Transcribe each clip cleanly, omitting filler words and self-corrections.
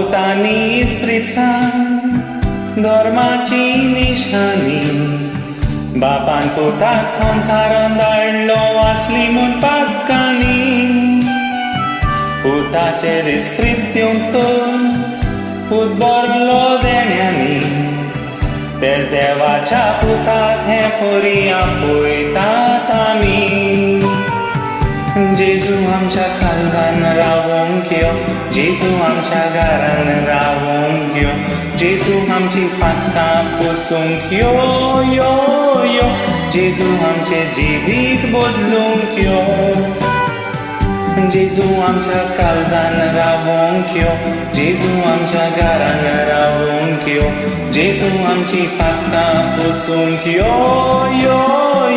भोवतानी इस्त्रीत सांग धर्माची निशानी बापान पोटाक संवसारान धाडलो वाचली म्हूण पाटकांनी पुताचेर इस्त्रीत दिवंक तर पूत भरलो देण्यांनी तेच देवाच्या पुताक हें परी आपयतात आमी जेजू आमच्या काळजान रावोंक यो जेजू आमच्या घरान रावोंक यो जेजू आमची फांतां पुसूंक यो यो यो जेजू आमचे जिवीत बदलूंक यो जेजू आमच्या काळजान रावोंक यो जेजू आमच्या घरान रावोंक यो जेजू आमची फांतां पुसूंक यो यो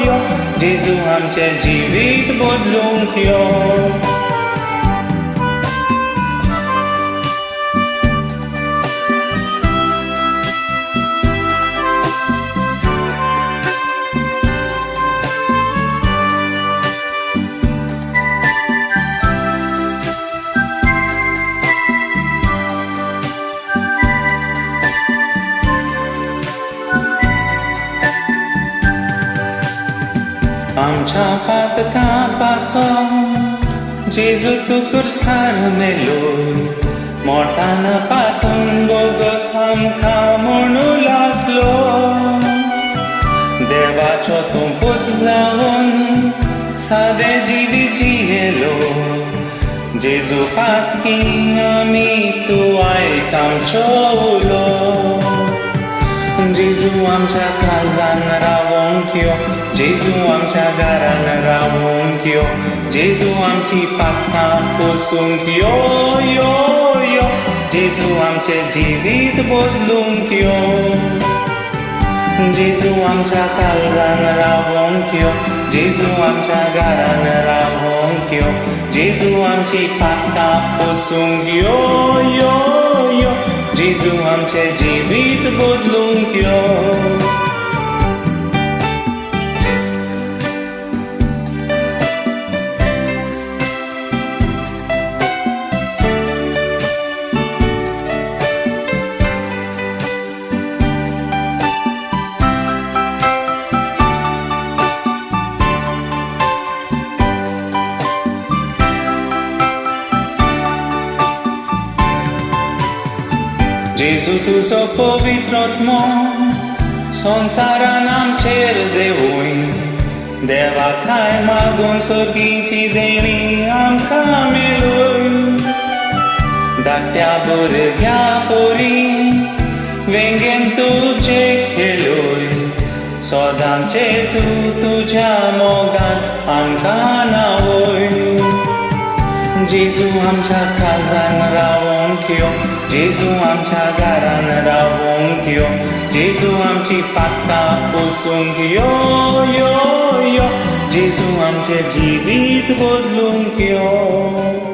यो जेजू आमचे जिवीत बदलूंक यो आमच्या पातकां पासून जेजू तूं कुर्सार मेलो मोठाना पासून बोगस आमकां म्हणू लासलो देवाचो तूं पूत जावन सादें जिवीत जियेलो जेजू पातकी आमी तूं आयक आमचो उलो जेजू आमच्या काळजान रावोंक यो जेजू आमच्या घरान रावोंक यो जेजू आमची पातकां पुसूंक यो यो यो जेजू आमचे जिवीत बदलूंक यो जेजू आमच्या काळजान रावोंक यो जेजू आमच्या घरान रावोंक यो जेजू आमची पातकां पुसूंक यो यो यो जेजू आमचे जिवीत बदलूंक यो जेजू तुजो पवित्र आत्मो संवसारान आमचेर देवूय देवाकाय मागून सर्गीची देणी आमकां मेळूय धाकट्या भुरग्या पोरी वेंगेन तुजे खेळूय सदांच जेजू तुज्या मोगान आमकां नावूय जेजू आमच्या काळजान रावोंक यो जेजू आमच्या घरान रावोंक यो जेजू आमची फांतां पुसूंक यो यो यो जेजू आमचे जिवीत बदलूंक यो